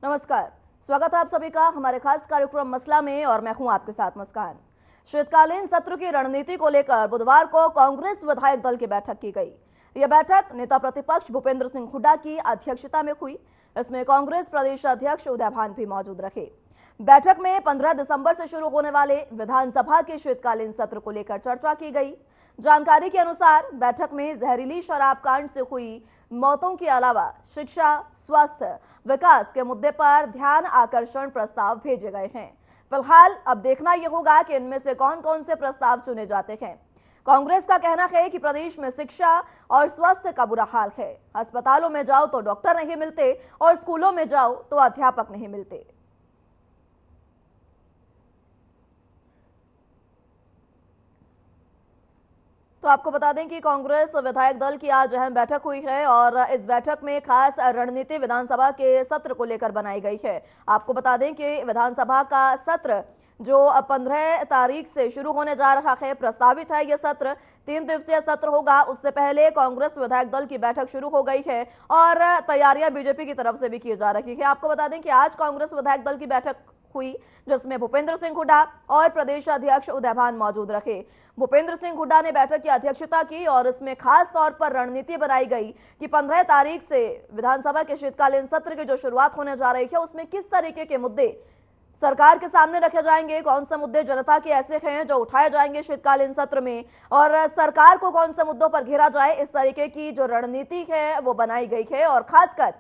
नमस्कार, स्वागत है आप सभी का हमारे खास कार्यक्रम मसला में और मैं हूं आपके साथ मुस्कान। शीतकालीन सत्र की रणनीति को लेकर बुधवार को कांग्रेस विधायक दल की बैठक की गई। यह बैठक नेता प्रतिपक्ष भूपेंद्र सिंह हुड्डा की अध्यक्षता में हुई। इसमें कांग्रेस प्रदेश अध्यक्ष उदय भान भी मौजूद रहे। बैठक में 15 दिसंबर से शुरू होने वाले विधानसभा के शीतकालीन सत्र को लेकर चर्चा की गई। जानकारी के अनुसार बैठक में जहरीली शराब कांड से हुई मौतों के अलावा शिक्षा, स्वास्थ्य, विकास के मुद्दे पर ध्यान आकर्षण प्रस्ताव भेजे गए हैं। फिलहाल अब देखना यह होगा कि इनमें से कौन कौन से प्रस्ताव चुने जाते हैं। कांग्रेस का कहना है कि प्रदेश में शिक्षा और स्वास्थ्य का बुरा हाल है। अस्पतालों में जाओ तो डॉक्टर नहीं मिलते और स्कूलों में जाओ तो अध्यापक नहीं मिलते। तो आपको बता दें कि कांग्रेस विधायक दल की आज अहम बैठक हुई है और इस बैठक में खास रणनीति विधानसभा के सत्र को लेकर बनाई गई है। आपको बता दें कि विधानसभा का सत्र जो 15 तारीख से शुरू होने जा रहा है, प्रस्तावित है। यह सत्र 3 दिवसीय सत्र होगा। उससे पहले कांग्रेस विधायक दल की बैठक शुरू हो गई है और तैयारियां बीजेपी की तरफ से भी की जा रही है। आपको बता दें कि आज कांग्रेस विधायक दल की बैठक हुई जिसमें भूपेंद्र सिंह हुड्डा और प्रदेश अध्यक्ष उदय भान मौजूद रहे। भूपेंद्र सिंह हुड्डा ने बैठक की अध्यक्षता की और इसमें खास तौर पर रणनीति बनाई गई कि 15 तारीख से विधानसभा के शीतकालीन सत्र की जो शुरुआत होने जा रही है उसमें किस तरीके के मुद्दे सरकार के सामने रखे जाएंगे, कौन से मुद्दे जनता के ऐसे हैं जो उठाए जाएंगे शीतकालीन सत्र में और सरकार को कौन से मुद्दों पर घेरा जाए। इस तरीके की जो रणनीति है वो बनाई गई है और खासकर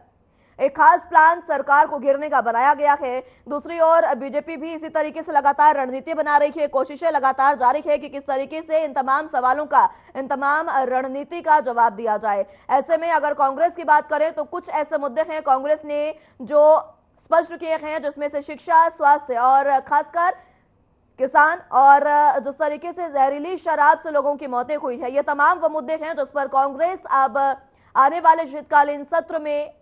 एक खास प्लान सरकार को घेरने का बनाया गया है। दूसरी ओर बीजेपी भी इसी तरीके से लगातार रणनीति बना रही है। कोशिशें लगातार जारी है कि किस तरीके से इन तमाम सवालों का, इन तमाम रणनीति का जवाब दिया जाए। ऐसे में अगर कांग्रेस की बात करें तो कुछ ऐसे मुद्दे हैं कांग्रेस ने जो स्पष्ट किए हैं, जिसमें से शिक्षा, स्वास्थ्य और खासकर किसान और जिस तरीके से जहरीली शराब से लोगों की मौतें हुई है, ये तमाम वो मुद्दे हैं जिस पर कांग्रेस अब आने वाले शीतकालीन सत्र में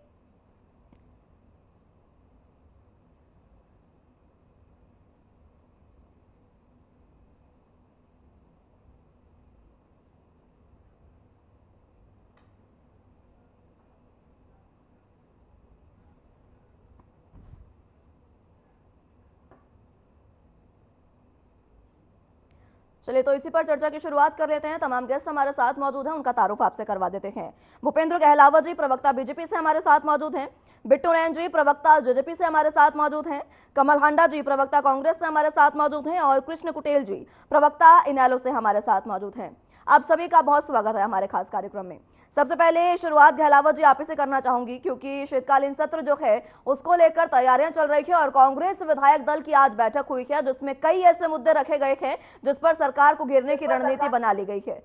चलिए तो इसी पर चर्चा की शुरुआत कर लेते हैं। तमाम गेस्ट हमारे साथ मौजूद हैं, उनका तारुफ आपसे करवा देते हैं। भूपेंद्र गहलावत जी प्रवक्ता बीजेपी से हमारे साथ मौजूद हैं। बिट्टू रैन जी प्रवक्ता जेजेपी से हमारे साथ मौजूद हैं। कमल हांडा जी प्रवक्ता कांग्रेस से हमारे साथ मौजूद हैं और कृष्ण कुटेल जी प्रवक्ता इनेलो से हमारे साथ मौजूद हैं। आप सभी का बहुत स्वागत है हमारे खास कार्यक्रम में। सबसे पहले शुरुआत गहलावत जी आप ही से करना चाहूंगी क्योंकि शीतकालीन सत्र जो है उसको लेकर तैयारियां चल रही है और कांग्रेस विधायक दल की आज बैठक हुई है जिसमें कई ऐसे मुद्दे रखे गए हैं जिस पर सरकार को घेरने की रणनीति बना ली गई है।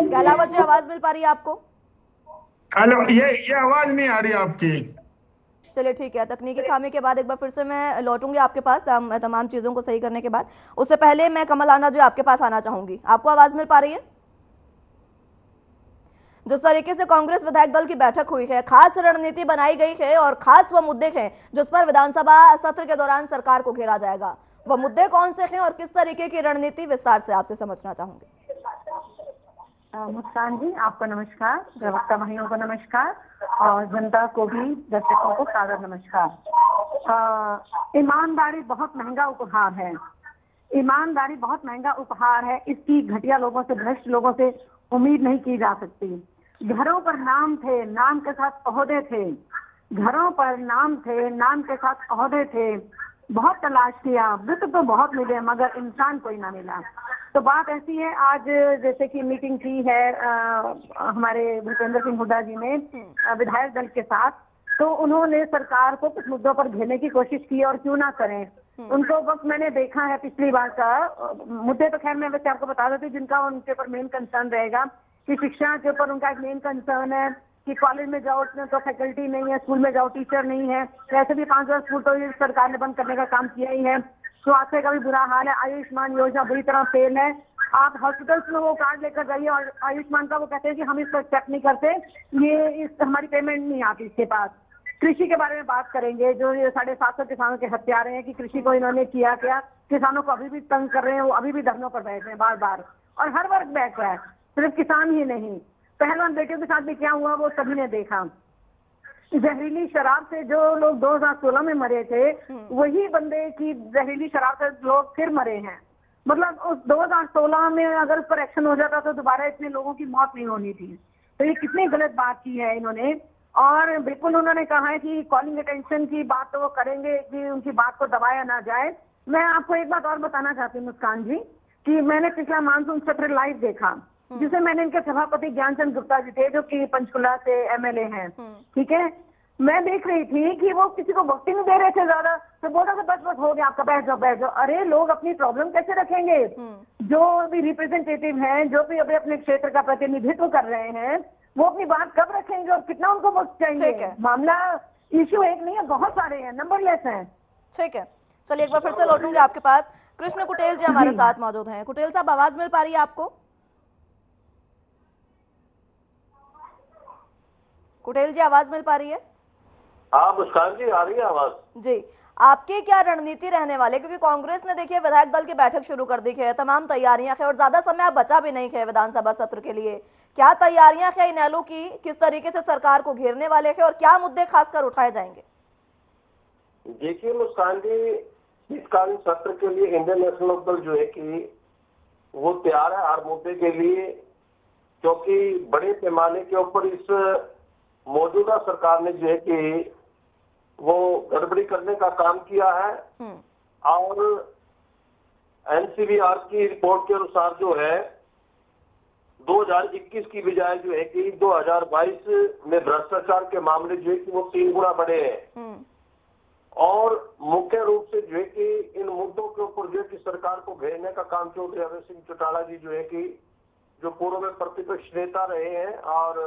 गहलावत जी आवाज मिल पा रही है आपको? हेलो, ये आवाज नहीं आ रही आपकी। चलिए ठीक है, तकनीकी खामी के बाद एक बार फिर से मैं लौटूंगी आपके पास तमाम चीजों को सही करने के बाद। उससे पहले मैं कमल हांडा जी आपके पास आना चाहूंगी। आपको आवाज मिल पा रही है? जिस तरीके से कांग्रेस विधायक दल की बैठक हुई है, खास रणनीति बनाई गई है और खास वो मुद्दे हैं जिस पर विधानसभा सत्र के दौरान सरकार को घेरा जाएगा। वो मुद्दे कौन से हैं और किस तरीके की रणनीति, विस्तार से आपसे समझना चाहूंगी। मुस्कान जी आपको नमस्कार, प्रवक्ता भाइयों को नमस्कार और जनता को भी, दर्शकों को सादर नमस्कार। ईमानदारी बहुत महंगा उपहार है। ईमानदारी बहुत महंगा उपहार है। इसकी घटिया लोगों से, भ्रष्ट लोगों से उम्मीद नहीं की जा सकती। घरों पर नाम थे, नाम के साथ ओहदे थे। घरों पर नाम थे, नाम के साथ ओहदे थे। बहुत तलाश किया, बुत तो बहुत मिले मगर इंसान कोई ना मिला। तो बात ऐसी है, आज जैसे कि मीटिंग की है हमारे भूपेंद्र सिंह हुड्डा जी ने विधायक दल के साथ, तो उन्होंने सरकार को कुछ मुद्दों पर घेरने की कोशिश की और क्यों ना करें। उनको वक्त मैंने देखा है पिछली बार का मुद्दे, तो खैर मैं वैसे आपको बता देती हूँ जिनका उनके ऊपर मेन कंसर्न रहेगा कि शिक्षा के ऊपर उनका एक मेन कंसर्न है कि कॉलेज में जाओ तो फैकल्टी नहीं है, स्कूल में जाओ टीचर नहीं है। वैसे भी 5 वर्ष स्कूल तो ये सरकार ने बंद करने का काम किया ही है। स्वास्थ्य का भी बुरा हाल है। आयुष्मान योजना बुरी तरह फेल है। आप हॉस्पिटल्स में वो कार्ड लेकर जाइए और आयुष्मान का वो कहते हैं कि हम इसको एक्सेप्ट नहीं करते, ये हमारी पेमेंट नहीं आती इसके पास। कृषि के बारे में बात करेंगे, जो ये 750 किसानों के हत्यारे हैं कि कृषि को इन्होंने किया क्या, किसानों को अभी भी तंग कर रहे हैं, वो अभी भी धरनों पर बैठ रहे हैं बार बार और हर वर्ग बैठ रहा है, सिर्फ किसान ही नहीं। पहलवान बेटियों के साथ भी क्या हुआ वो सभी ने देखा। जहरीली शराब से जो लोग 2016 में मरे थे, वही बंदे की जहरीली शराब से लोग फिर मरे हैं। मतलब उस 2016 में अगर उस पर एक्शन हो जाता तो दोबारा इतने लोगों की मौत नहीं होनी थी। तो ये कितनी गलत बात की है इन्होंने। और बिल्कुल उन्होंने कहा है कि कॉलिंग अटेंशन की बात तो वो करेंगे कि उनकी बात को दबाया ना जाए। मैं आपको एक बात और बताना चाहती हूँ मुस्कान जी, कि मैंने पिछला मानसून सत्र लाइव देखा, जिसे मैंने इनके सभापति ज्ञानचंद गुप्ता जी थे, जो कि पंचकुला से एमएलए हैं, ठीक है। मैं देख रही थी कि वो किसी को वक्त ही नहीं दे रहे थे ज्यादा, तो बोला कि बस हो गया आपका, बैठ जाओ बैठ जाओ। अरे लोग अपनी प्रॉब्लम कैसे रखेंगे? जो भी रिप्रेजेंटेटिव हैं, जो भी अभी अपने क्षेत्र का प्रतिनिधित्व कर रहे हैं, वो अपनी बात कब रखेंगे और कितना उनको वक्त चाहिए? मामला इश्यू एक नहीं है, बहुत सारे हैं, नंबरलेस हैं। ठीक है, चलिए एक बार फिर से लौटूंगी आपके पास। कृष्ण कुटेल जी हमारे साथ मौजूद हैं। कुटेल साहब, आवाज मिल पा रही है आपको? कुटेल जी, आवाज मिल पा रही है? हाँ मुस्कान जी, आ रही है आवाज जी। आपकी क्या रणनीति रहने वाले, क्योंकि कांग्रेस ने देखिए विधायक दल की बैठक शुरू कर दी है, तमाम तैयारियां हैं और ज्यादा समय अब बचा भी नहीं है विधानसभा सत्र के लिए। क्या तैयारियां हैं इनेलो की, किस तरीके से सरकार को घेरने वाले हैं और क्या मुद्दे खासकर उठाए जाएंगे? देखिए मुस्कान जी, शीतकालीन सत्र के लिए इंडियन नेशनल लोक दल जो है कि वो तैयार है हर मुद्दे के लिए, क्योंकि बड़े पैमाने के ऊपर इस मौजूदा सरकार ने जो है कि वो गड़बड़ी करने का काम किया है। और एनसीबीआर की रिपोर्ट के अनुसार जो है 2021 की बजाय जो है कि 2022 में भ्रष्टाचार के मामले जो है कि वो 3 गुना बढ़े हैं। और मुख्य रूप से जो है कि इन मुद्दों के ऊपर जो है कि सरकार को घेरने का काम चौधरी अभय सिंह चौटाला जी जो है कि जो पूर्व में प्रतिपक्ष नेता रहे हैं और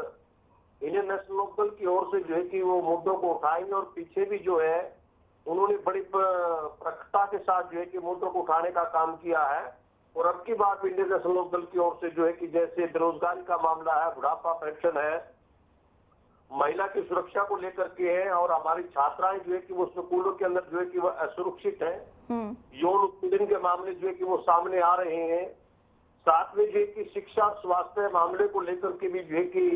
इंडियन नेशनल लोक दल की ओर से जो है कि वो मुद्दों को उठाएंगे। और पीछे भी जो है उन्होंने बड़ी प्रखरता के साथ जो है कि मुद्दों को उठाने का काम किया है। और अब की बात इंडियन नेशनल लोक दल की ओर से जो है कि जैसे बेरोजगारी का मामला है, बुढ़ापा पेंशन है, महिला की सुरक्षा को लेकर के है, और हमारी छात्राएं जो है कि वो स्कूलों के अंदर जो है कि वो असुरक्षित है, यौन उत्पीड़न के मामले जो है कि वो सामने आ रहे हैं। साथ में जो है कि शिक्षा स्वास्थ्य मामले को लेकर के भी जो है कि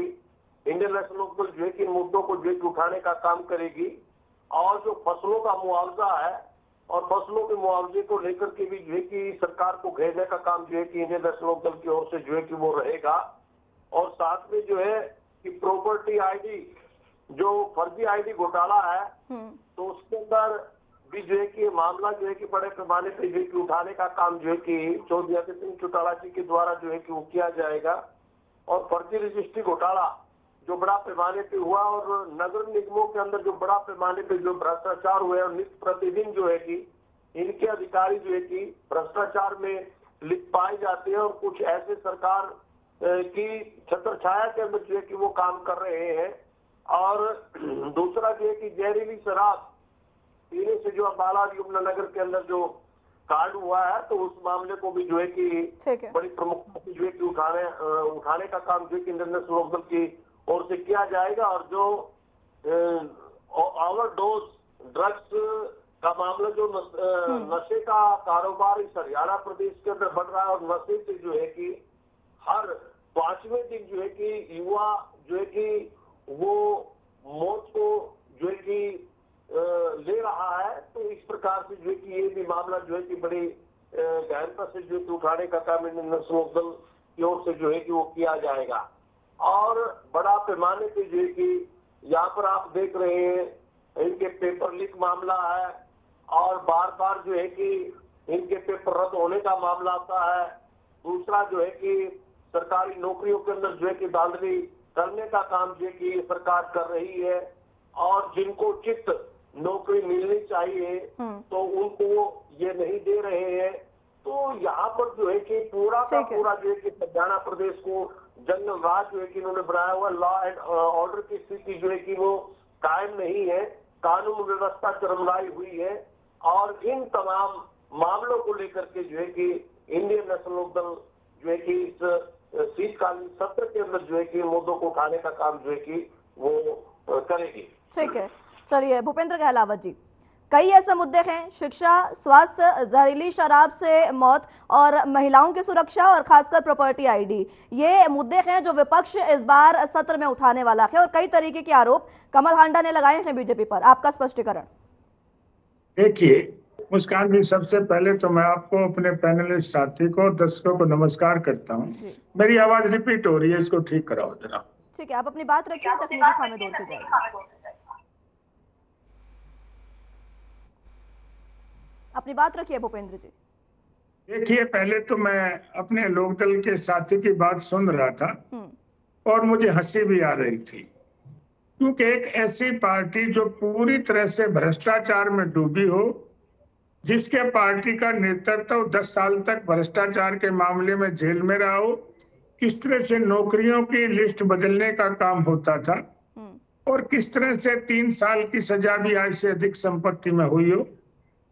इंडियन नेशनल लोक दल जो है कि इन मुद्दों को जो है कि उठाने का काम करेगी। और जो फसलों का मुआवजा है और फसलों के मुआवजे को लेकर के भी जो है कि सरकार को घेरने का काम जो है कि इंडियन नेशनल लोक दल की ओर से जो है कि वो रहेगा। और साथ में जो है कि प्रॉपर्टी आईडी, जो फर्जी आईडी घोटाला है, तो उसके अंदर भी जो है कि मामला जो है कि बड़े पैमाने पर जो है कि उठाने का काम जो है कि चौधरी अभय सिंह चौटाला जी के द्वारा जो है कि वो किया जाएगा। और फर्जी रजिस्ट्री घोटाला जो बड़ा पैमाने पे हुआ और नगर निगमों के अंदर जो बड़ा पैमाने पे जो भ्रष्टाचार हुए और नित्य प्रतिदिन जो है कि इनके अधिकारी जो है कि भ्रष्टाचार में लिप्त पाए जाते हैं और कुछ ऐसे सरकार की छत्र छाया के अंदर जो है कि वो काम कर रहे हैं। और दूसरा जो है कि जहरीली शराब पीने से जो अम्बाला यमुनानगर के अंदर जो कांड हुआ है, तो उस मामले को भी जो है कि बड़ी प्रमुखता से जो है कि उठाने का काम जो है कि इंडियन नेशनल लोक दल की ओर से किया जाएगा। और जो ओवरडोज ड्रग्स का मामला, जो नशे का कारोबार इस हरियाणा प्रदेश के अंदर बढ़ रहा है, और नशे से जो है कि हर 5वें दिन जो है कि युवा जो है कि वो मौत को जो है कि ले रहा है। तो इस प्रकार से जो है कि ये भी मामला जो है कि बड़ी गहनता से जो है कि उठाने का काम इंडियन नेशनल लोक दल की ओर से जो है कि वो किया जाएगा। और बड़ा पैमाने पे जो है कि यहाँ पर आप देख रहे हैं इनके पेपर लीक मामला है, और बार बार जो है कि इनके पेपर रद्द होने का मामला आता है। दूसरा जो है कि सरकारी नौकरियों के अंदर जो है कि धांधली करने का काम जो है कि सरकार कर रही है, और जिनको उचित नौकरी मिलनी चाहिए तो उनको ये नहीं दे रहे हैं। तो यहाँ पर जो है कि पूरा का पूरा जो है कि हरियाणा प्रदेश को जंगल राज जो है कि इन्होंने बनाया हुआ, लॉ एंड ऑर्डर की स्थिति जो है कि वो कायम नहीं है, कानून व्यवस्था चरमराई हुई है। और इन तमाम मामलों को लेकर के जो है कि इंडियन नेशनल लोक दल जो है कि इस शीतकालीन सत्र के अंदर जो है कि मुद्दों को उठाने का काम जो है कि वो करेगी। ठीक है, चलिए भूपेंद्र गहलावत जी, कई ऐसे मुद्दे हैं, शिक्षा, स्वास्थ्य, जहरीली शराब से मौत और महिलाओं की सुरक्षा और खासकर प्रॉपर्टी आईडी, ये मुद्दे हैं जो विपक्ष इस बार सत्र में उठाने वाला है। और कई तरीके के आरोप कमल हांडा ने लगाए हैं बीजेपी पर। आपका स्पष्टीकरण। देखिए मुस्कान जी, सबसे पहले तो मैं आपको, अपने पैनलिस्ट साथी को, दर्शकों को नमस्कार करता हूँ। मेरी आवाज रिपीट हो रही है, इसको ठीक कराओ जरा। ठीक है, आप अपनी बात रखिए, तकनीकी खामे दूर की जाएगी। अपनी बात रखिए भूपेंद्र जी। देखिए, पहले तो मैं अपने लोकदल के साथी की बात सुन रहा था और मुझे हंसी भी आ रही थी, क्योंकि एक ऐसी पार्टी जो पूरी तरह से भ्रष्टाचार में डूबी हो, जिसके पार्टी का नेतृत्व 10 साल तक भ्रष्टाचार के मामले में जेल में रहा हो, किस तरह से नौकरियों की लिस्ट बदलने का काम होता था और किस तरह से 3 साल की सजा भी आज से अधिक संपत्ति में हुई हो,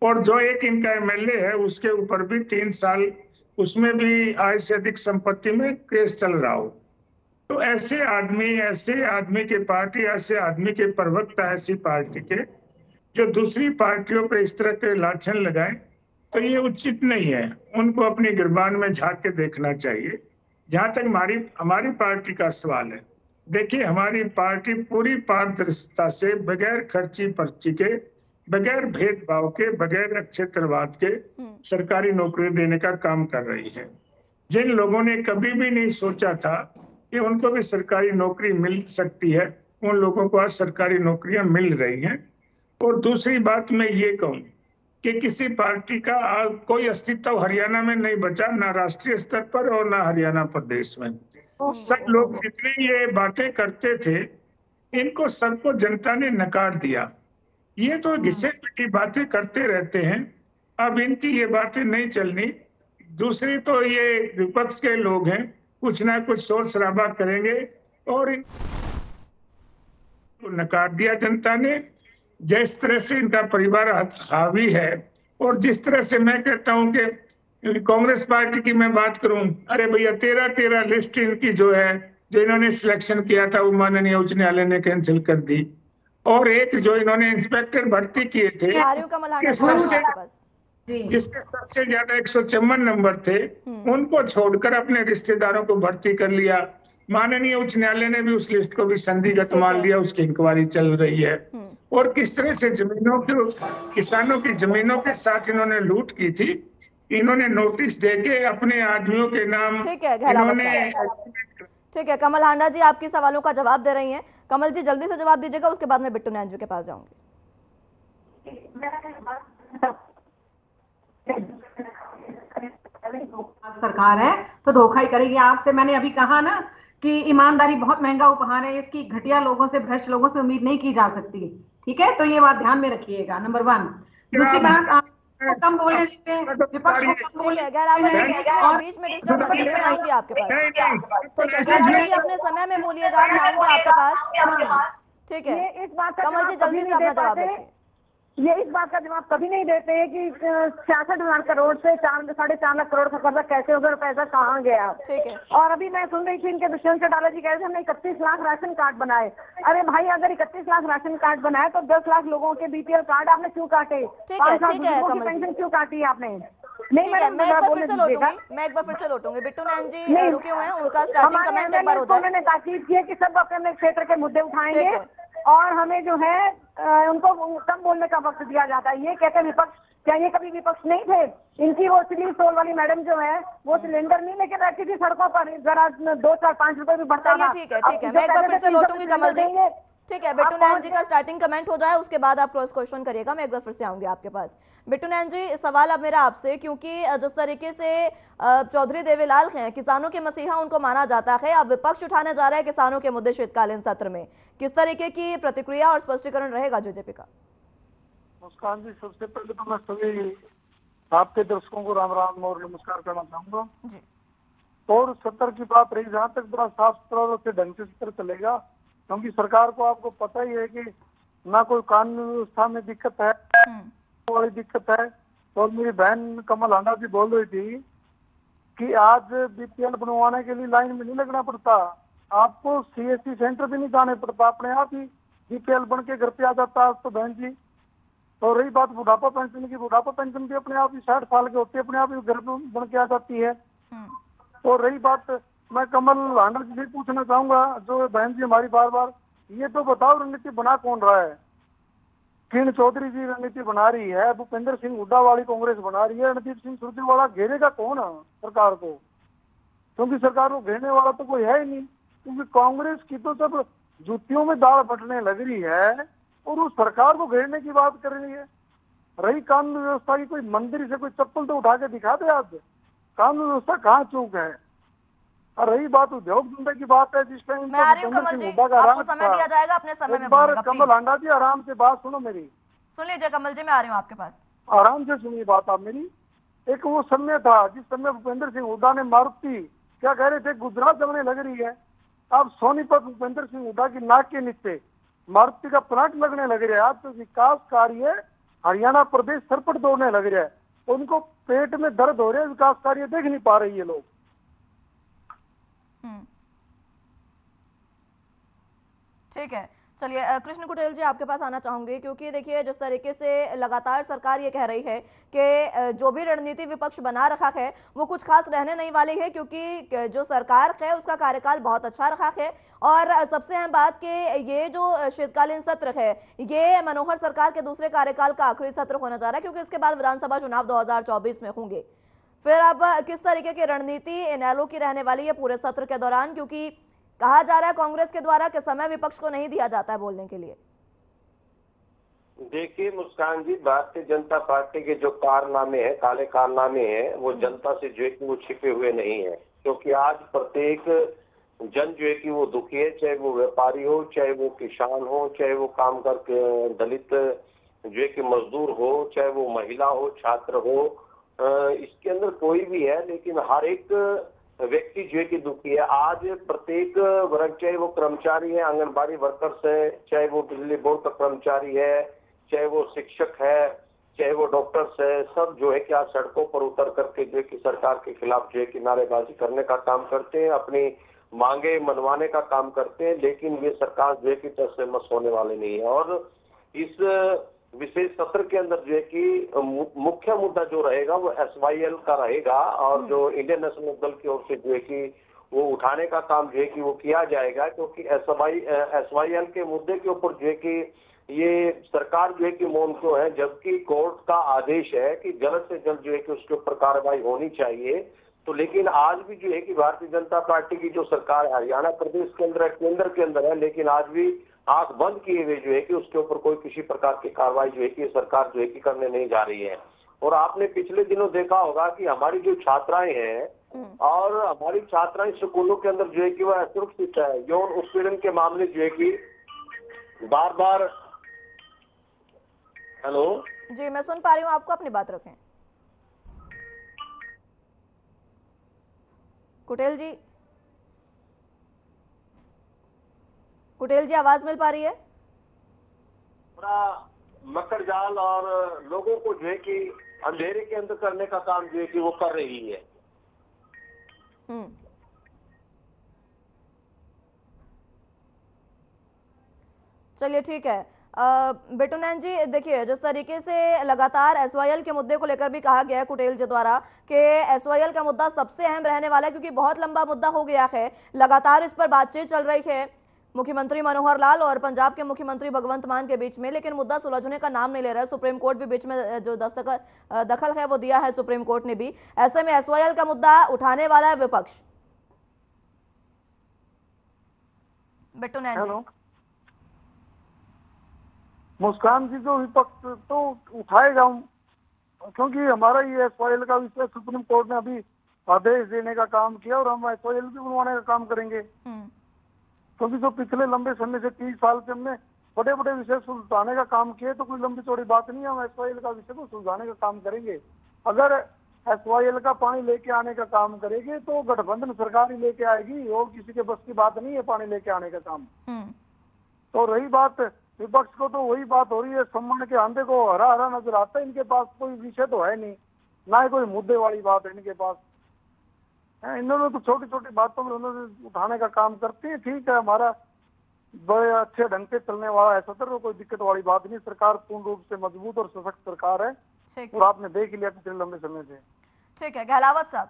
और जो एक इनका एमएलए है उसके ऊपर भी 3 साल, उसमें भी आय से अधिक संपत्ति में केस चल रहा हो। तो ऐसे आदमी के पार्टी, ऐसे आदमी के प्रवक्ता ऐसी पार्टी के जो दूसरी पार्टियों पे इस तरह के लाछन लगाए, तो ये उचित नहीं है। उनको अपनी गिरबान में झांक के देखना चाहिए। जहां तक हमारी पार्टी का सवाल है, देखिए हमारी पार्टी पूरी पारदर्शिता से, बगैर खर्ची पर्ची के, बगैर भेदभाव के, बगैर नक्षत्रवाद के सरकारी नौकरी देने का काम कर रही है। जिन लोगों ने कभी भी नहीं सोचा था कि उनको भी सरकारी नौकरी मिल सकती है, उन लोगों को आज सरकारी नौकरियां मिल रही हैं। और दूसरी बात मैं ये कहूं कि किसी पार्टी का कोई अस्तित्व हरियाणा में नहीं बचा, ना राष्ट्रीय स्तर पर और ना हरियाणा प्रदेश में। सब लोग जितने ये बातें करते थे, इनको सबको जनता ने नकार दिया। ये तो घिसे पिटी बातें करते रहते हैं, अब इनकी ये बातें नहीं चलनी। दूसरी तो ये विपक्ष के लोग हैं, कुछ ना कुछ शोर शराबा करेंगे और नकार दिया जनता ने। जिस तरह से इनका परिवार हावी है, और जिस तरह से मैं कहता हूं कि कांग्रेस पार्टी की मैं बात करूं, अरे भैया 13 लिस्ट इनकी जो है, जो इन्होंने सिलेक्शन किया था वो माननीय उच्च न्यायालय ने कैंसिल कर दी। और एक जो इन्होंने इंस्पेक्टर भर्ती किए थे, जिसके सबसे ज्यादा 154 नंबर थे, उनको छोड़कर अपने रिश्तेदारों को भर्ती कर लिया। माननीय उच्च न्यायालय ने भी उस लिस्ट को भी संदिग्ध मान लिया, उसकी इंक्वायरी चल रही है। और किस तरह से किसानों की जमीनों के साथ इन्होंने लूट की थी, इन्होंने नोटिस देके अपने आदमियों के नाम इन्होंने। ठीक है, कमल हांडा जी आपके सवालों का जवाब दे रही हैं। कमल जी जल्दी से जवाब दीजिएगा, उसके बाद मैं बिट्टू नैन जी के पास जाऊंगी। सरकार है तो धोखा ही करेगी आपसे। मैंने अभी कहा ना कि ईमानदारी बहुत महंगा उपहार है, इसकी घटिया लोगों से, भ्रष्ट लोगों से उम्मीद नहीं की जा सकती। ठीक है, तो ये बात ध्यान में रखिएगा, नंबर 1। दूसरी बात, आप कम बोलने देते हैं, विपक्ष को कम बोलने बीच में डिस्टर्ब मत कीजिए, मैं आऊंगी आपके पास। तो अपने समय में बोलिएगा, मैं आऊंगी आपके पास। ठीक है, इस बात कमल जी जल्दी से अपना जवाब रखिए। ये इस बात का जवाब कभी नहीं देते हैं कि 66,000 करोड़ से 4.5 लाख करोड़ का कर्जा कैसे हो गया, पैसा कहाँ गया। ठीक है। और अभी मैं सुन रही थी इनके दुष्यंत चौटाला जी कह रहे थे हमने 31 लाख राशन कार्ड बनाए। अरे भाई, अगर 31 लाख राशन कार्ड बनाए तो 10 लाख लोगों के बीपीएल कार्ड आपने क्यों काटे? 5 लाख लोगों की पेंशन क्यों काटी आपने? नहीं मैडम, मैं एक बार फिर से लौटूंगी। बिट्टू नैन जी रुके हुए हैं, उनका स्टार्टिंग कमेंट एक बार हो जाए। उन्होंने ताकीद की है कि सब अपने क्षेत्र के मुद्दे उठाएंगे और हमें जो है उनको कम बोलने का वक्त दिया जाता है। ये कहते हैं विपक्ष, क्या ये कभी विपक्ष नहीं थे? इनकी वो सिली सोल वाली मैडम जो है, वो सिलेंडर नहीं लेके बैठी थी सड़कों पर, जरा 2, 4, 5 रुपए भी बढ़ता था। ठीक है, मैं एक बार फिर से लौटूंगी कमल जी। ठीक है, बिट्टू नैन जी का स्टार्टिंग कमेंट हो जाए, उसके बाद आप क्रॉस क्वेश्चन करिएगा, मैं एक बार फिर से आऊंगी आपके पास। बिट्टू नैन जी, सवाल अब मेरा आपसे, क्योंकि जिस तरीके से चौधरी देवीलाल हैं, किसानों के मसीहा उनको माना जाता है, अब विपक्ष उठाने जा रहा है किसानों के मुद्दे शीतकालीन सत्र में, किस तरीके की प्रतिक्रिया और स्पष्टीकरण रहेगा जेजेपी का? मुस्कान जी, सबसे पहले तो मैं सभी आपके दर्शकों को राम राम और नमस्कार करना चाहूंगा जी। और सत्र की बात रही, जहाँ तक बड़ा साफ सुथरा ढंग से सत्र चलेगा, क्योंकि सरकार को आपको पता ही है कि ना कोई कानून व्यवस्था में दिक्कत है, वाली दिक्कत है। और मेरी बहन कमल हांडा जी बोल रही थी कि आज बीपीएल बनवाने के लिए लाइन में नहीं लगना पड़ता, आपको सीएससी सेंटर भी नहीं जाने पड़ता, अपने आप ही बीपीएल बन के घर पे आ जाता है। तो बहन जी, और रही बात बुढ़ापा पेंशन की, बुढ़ापा पेंशन भी अपने आप ही 60 साल के होते अपने आप ही घर में बन के आ जाती है। और रही बात, मैं कमल हांडा जी से पूछना चाहूंगा, जो बहन जी हमारी बार बार, ये तो बताओ रणनीति बना कौन रहा है? किरण चौधरी जी रणनीति बना रही है, भूपेंद्र सिंह हुड्डा वाली कांग्रेस बना रही है, रणदीप सिंह सुरजेवाला घेरेगा कौन है सरकार को? क्योंकि सरकार को घेरने वाला तो कोई है ही नहीं, क्योंकि कांग्रेस की तो सब जूतियों में दाल बटने लग रही है और उस सरकार को घेरने की बात कर रही है। रही कानून व्यवस्था की, कोई मंदिर से कोई चप्पल तो उठा के दिखा दे आज, कानून व्यवस्था कहाँ चूक है। और रही बात उद्योग धंधे की बात है, जिस टाइम मैं आ रही हूँ कमल जी, आपको समय दिया जाएगा, अपने समय में एक बार बोलिएगा, कमल हांडा जी आराम से बात सुनो मेरी, सुन लीजिए कमल जी, मैं आ रही हूँ आपके पास, आराम से सुनिए बात आप मेरी। एक वो समय था जिस समय भूपेंद्र सिंह हुड्डा ने मारुति क्या कह रहे थे, गुजरात जमने लग रही है। अब सोनीपत भूपेंद्र सिंह हुड्डा की नाक के नीचे मारुति का प्लांट लगने लग रहा है। आज तो विकास कार्य हरियाणा प्रदेश सरपट दौड़ने लग रहा है, उनको पेट में दर्द हो रहा है, विकास कार्य देख नहीं पा रही है लोग। ठीक है, चलिए कृष्ण कुटेल जी आपके पास आना चाहूंगी, क्योंकि देखिए जिस तरीके से लगातार सरकार ये कह रही है कि जो भी रणनीति विपक्ष बना रखा है वो कुछ खास रहने नहीं वाली है, क्योंकि जो सरकार है उसका कार्यकाल बहुत अच्छा रखा है। और सबसे अहम बात कि ये जो शीतकालीन सत्र है ये मनोहर सरकार के दूसरे कार्यकाल का आखिरी सत्र होने जा रहा है, क्योंकि इसके बाद विधानसभा चुनाव 2024 में होंगे। फिर अब किस तरीके की रणनीति इनेलो की रहने वाली है पूरे सत्र के दौरान, क्योंकि कहा जा रहा है कांग्रेस के द्वारा कि समय विपक्ष को नहीं दिया जाता है बोलने के लिए। देखिए मुस्कान जी, भारतीय जनता पार्टी के जो कारनामे हैं, काले कारनामे हैं, वो जनता से जो है कि वो छिपे हुए नहीं है, क्योंकि आज प्रत्येक जन जो है कि वो दुखी है, चाहे वो व्यापारी हो, चाहे वो किसान हो, चाहे वो काम करके दलित जो है कि मजदूर हो, चाहे वो महिला हो, छात्र हो, इसके अंदर कोई भी है, लेकिन हर एक व्यक्ति जो है कि दुखी है। आज प्रत्येक वर्ग, चाहे वो कर्मचारी है, आंगनबाड़ी वर्कर्स है, चाहे वो बिजली बोर्ड का कर्मचारी है, चाहे वो शिक्षक है, चाहे वो डॉक्टर्स है, सब जो है कि आज सड़कों पर उतर करके जो है कि सरकार के खिलाफ जो है कि नारेबाजी करने का काम करते हैं, अपनी मांगे मनवाने का काम करते हैं। लेकिन ये सरकार जो है कि टस से मस होने वाले नहीं है। और इस विशेष सत्र के अंदर जो है कि मुख्य मुद्दा जो रहेगा वो SYL का रहेगा, और जो इंडियन नेशनल दल की ओर से जो है कि वो उठाने का काम जो है कि वो किया जाएगा, क्योंकि SYL के मुद्दे के ऊपर जो है कि ये सरकार जो है कि मौन क्यों है, जबकि कोर्ट का आदेश है कि जल्द से जल्द जो है कि उसके ऊपर कार्रवाई होनी चाहिए। तो लेकिन आज भी जो है कि भारतीय जनता पार्टी की जो सरकार हरियाणा प्रदेश के अंदर केंद्र के अंदर है, लेकिन आज भी आंख बंद किए हुए जो है कि उसके ऊपर कोई किसी प्रकार की कार्रवाई जो है कि सरकार जो है कि करने नहीं जा रही है। और आपने पिछले दिनों देखा होगा कि हमारी जो छात्राएं हैं और हमारी छात्राएं स्कूलों के अंदर जो है कि वह असुरक्षित है, यौन उत्पीड़न के मामले जो है कि बार बार। हेलो जी, मैं सुन पा रही हूँ आपको, अपनी बात रखें। कुटेल जी आवाज मिल पा रही है? पूरा मकर जाल और लोगों को जो है कि अंधेरे के अंदर करने का काम जो है कि वो कर रही है। चलिए ठीक है। बेटूनैन जी देखिए, जिस तरीके से लगातार SYL के मुद्दे को लेकर भी कहा गया है कुटेल जी द्वारा कि SYL का मुद्दा सबसे अहम रहने वाला है, क्योंकि बहुत लंबा मुद्दा हो गया है, लगातार इस पर बातचीत चल रही है मुख्यमंत्री मनोहर लाल और पंजाब के मुख्यमंत्री भगवंत मान के बीच में, लेकिन मुद्दा सुलझने का नाम नहीं ले रहा है। सुप्रीम कोर्ट भी बीच में जो दखल है वो दिया है सुप्रीम कोर्ट ने भी। ऐसे में SYL का मुद्दा उठाने वाला है विपक्ष। बेटूनैन जी, मुस्कान जी, जो विपक्ष तो उठाएगा, क्योंकि हमारा ये SYL का विषय सुप्रीम कोर्ट ने अभी आदेश देने का काम किया और हम SYL भी बनवाने का काम करेंगे। क्योंकि जो पिछले लंबे समय से 30 साल से हमने बड़े बड़े विषय सुलझाने का काम किया, तो कोई लंबी चौड़ी बात नहीं है, हम SYL का विषय को सुलझाने का काम करेंगे। अगर SYL का पानी लेके आने का काम करेंगे तो गठबंधन सरकार ही लेके आएगी, और किसी के बस की बात नहीं है पानी लेके आने का काम। तो रही बात विपक्ष को, तो वही बात हो रही है, सम्मान के आंधे को हरा हरा नजर आता है। इनके पास कोई विषय तो है नहीं, ना ही कोई मुद्दे वाली बात है इनके पास। इन्होंने तो छोटी छोटी बातों में उन्होंने उठाने का काम करते हैं। ठीक है, हमारा बड़े अच्छे ढंग से चलने वाला है सत्र, कोई दिक्कत वाली बात नहीं। सरकार पूर्ण रूप से मजबूत और सशक्त सरकार है, और आपने देख लिया पिछले लंबे समय से। ठीक है गहलावत साहब,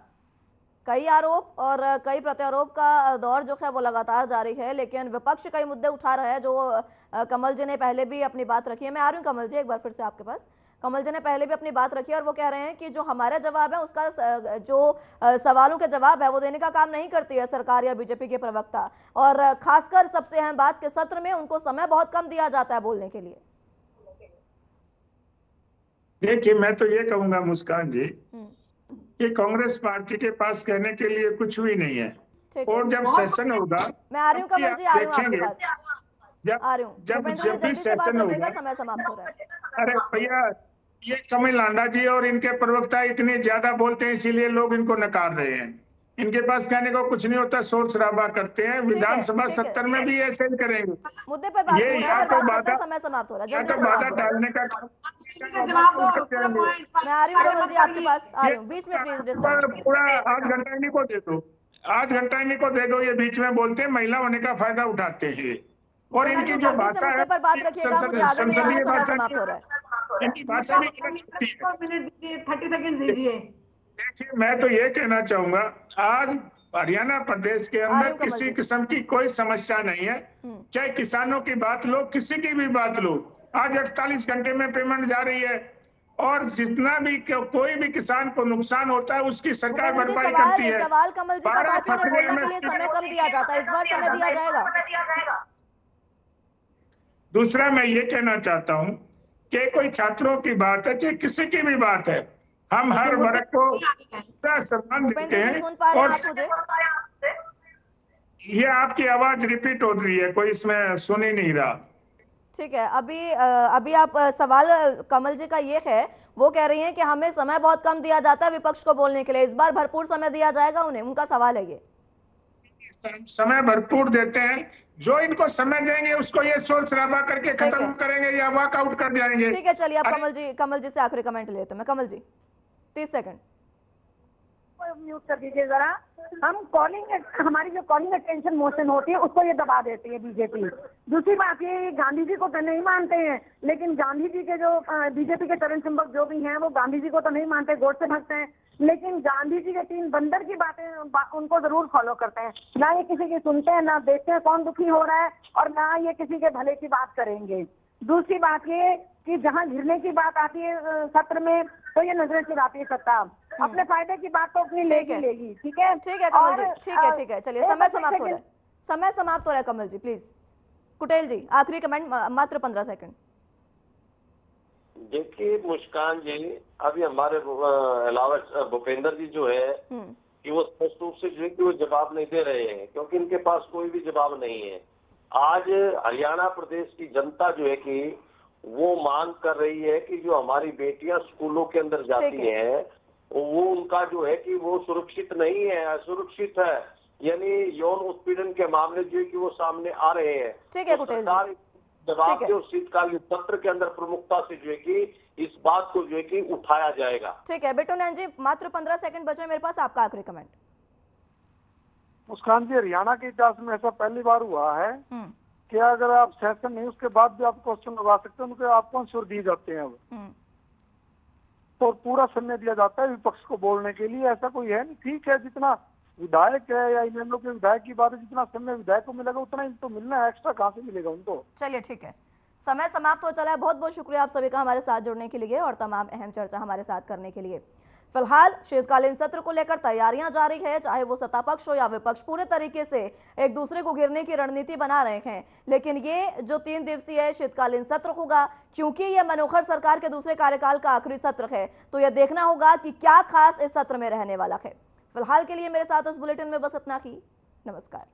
कई आरोप और कई प्रत्यारोप का दौर जो है वो लगातार जारी है, लेकिन विपक्ष कई मुद्दे उठा रहा है जो कमल जी ने पहले भी अपनी बात रखी है। मैं आ रही हूँ कमल जी एक बार फिर से आपके पास। कमल जी ने पहले भी अपनी बात रखी है और वो कह रहे हैं कि जो हमारे जवाब है उसका जो सवालों के जवाब है वो देने का काम नहीं करती है सरकार या बीजेपी के प्रवक्ता, और खासकर सबसे अहम बात के सत्र में उनको समय बहुत कम दिया जाता है बोलने के लिए। देखिए मैं तो ये कहूंगा मुस्कान जी कि कांग्रेस पार्टी के पास कहने के लिए कुछ भी नहीं है, और जब सेशन होगा, मैं आ रही हूँ कमल जी, आ रही हूँ आपके पास, आ रही हूँ। जब भी सेशन होगा, समय समाप्त हो रहा है। अरे भैया ये कमल लांडा जी और इनके प्रवक्ता इतने ज्यादा बोलते हैं, इसीलिए लोग इनको नकार रहे हैं। इनके पास कहने को कुछ नहीं होता, शोर शराबा करते हैं। विधानसभा 70 में भी ऐसे ही करेंगे। मुद्दे पर बात, ये या तो बाधा, समय समाप्त हो रहा है, या तो बाधा डालने का मैं आ रही हूँ कमल जी आपके पास, आ रही हूँ, बीच में प्लीज डिस्टर्ब। पूरा 8 घंटा इन्हीं को दे दो, 8 घंटा इन्हीं को दे दो। ये बीच में बोलते हैं, महिला होने का फायदा उठाते हैं, और इनकी जो भाषा है संसदीय भाषा, इनकी भाषा भी गलत होती है। 30 सेकंड दीजिए। देखिए मैं तो ये कहना चाहूंगा, आज हरियाणा प्रदेश के अंदर किसी किस्म की कोई समस्या नहीं है, चाहे किसानों की बात लो, किसी की भी बात लो। आज 48 घंटे में पेमेंट जा रही है, और जितना भी कोई भी किसान को नुकसान होता है उसकी सरकार भरपाई करती है। सवाल कमल जी का बात बोलने के लिए समय कम दिया जाता है, इस बार समय दिया जाएगा। दूसरा मैं ये कहना चाहता हूँ कि कोई छात्रों की बात है, चाहे किसी की भी बात है, हम हर वर्ग को पूरा सम्मान देते हैं। और ये आपकी आवाज रिपीट हो रही है, कोई इसमें सुन ही नहीं रहा। ठीक है, अभी आप सवाल कमल जी का ये है, वो कह रही हैं कि हमें समय बहुत कम दिया जाता है विपक्ष को बोलने के लिए, इस बार भरपूर समय दिया जाएगा उन्हें, उनका सवाल है ये। समय भरपूर देते हैं, जो इनको समय देंगे उसको ये शोर शराबा करके खत्म करेंगे या वॉकआउट कर जाएंगे। ठीक है चलिए, आप कमल जी से आखिरी कमेंट लेते हैं। मैं कमल जी 30 सेकंड म्यूट कर दीजिए जरा। हम हमारी जो कॉलिंग अटेंशन मोशन होती है उसको ये दबा देती है बीजेपी। दूसरी बात ये, गांधी जी को तो नहीं मानते हैं, लेकिन गांधी जी के जो बीजेपी के चरण चुंबक जो भी हैं वो गांधी जी को तो नहीं मानते, गोड से भगते हैं, लेकिन गांधी जी के 3 बंदर की बातें उनको जरूर फॉलो करते हैं। ना ये किसी की सुनते हैं, ना देखते हैं कौन दुखी हो रहा है, और ना ये किसी के भले की बात करेंगे। दूसरी बात ये कि जहां घिरने की बात आती है सत्र में, तो ये नजरें चुराती है सत्ता। अपने फायदे की बात तो अपनी लेगी। ठीक है कमल जी, ठीक है चलिए, समय समाप्त हो रहा है, समय समाप्त हो रहा है कमल जी। प्लीज कुटेल जी आखिरी कमेंट, मात्र 15 सेकंड। देखिए मुस्कान जी, अभी हमारे अलावा भूपेंद्र जी जो है कि वो स्पष्ट रूप से जो है कि वो जवाब नहीं दे रहे हैं, क्योंकि इनके पास कोई भी जवाब नहीं है। आज हरियाणा प्रदेश की जनता जो है कि वो मांग कर रही है कि जो हमारी बेटियां स्कूलों के अंदर जाती हैं वो उनका जो है कि वो सुरक्षित नहीं है, असुरक्षित है, यानी यौन उत्पीड़न के मामले जो है कि वो सामने आ रहे हैं। ठीक है तो सरकार जवाब दे, शीतकालीन सत्र के अंदर प्रमुखता से जो है कि इस बात को जो है कि उठाया जाएगा। ठीक है बिट्टू नैन जी, मात्र 15 सेकंड बचे मेरे पास, आपका आखिरी कमेंट। मुस्कान जी, हरियाणा के इतिहास में ऐसा पहली बार हुआ है कि अगर आप सेशन नहीं उसके बाद भी आप क्वेश्चन लगा सकते हैं, उनको आपको आंसर दिए जाते हैं अब, तो पूरा समय दिया जाता है विपक्ष को बोलने के लिए। ऐसा कोई है नहीं, ठीक है जितना विधायक है या इन लोग के विधायक की बात है, जितना समय विधायक को मिलेगा उतना ही तो मिलना है, एक्स्ट्रा कहाँ से मिलेगा उनको। चलिए ठीक है, समय समाप्त हो चला है। बहुत बहुत शुक्रिया आप सभी का हमारे साथ जुड़ने के लिए और तमाम अहम चर्चा हमारे साथ करने के लिए। फिलहाल शीतकालीन सत्र को लेकर तैयारियां जारी है, चाहे वो सत्ता पक्ष हो या विपक्ष, पूरे तरीके से एक दूसरे को घेरने की रणनीति बना रहे हैं। लेकिन ये जो 3 दिवसीय शीतकालीन सत्र होगा, क्योंकि ये मनोहर सरकार के दूसरे कार्यकाल का आखिरी सत्र है, तो यह देखना होगा कि क्या खास इस सत्र में रहने वाला है। फिलहाल के लिए मेरे साथ इस बुलेटिन में बस इतना ही। नमस्कार।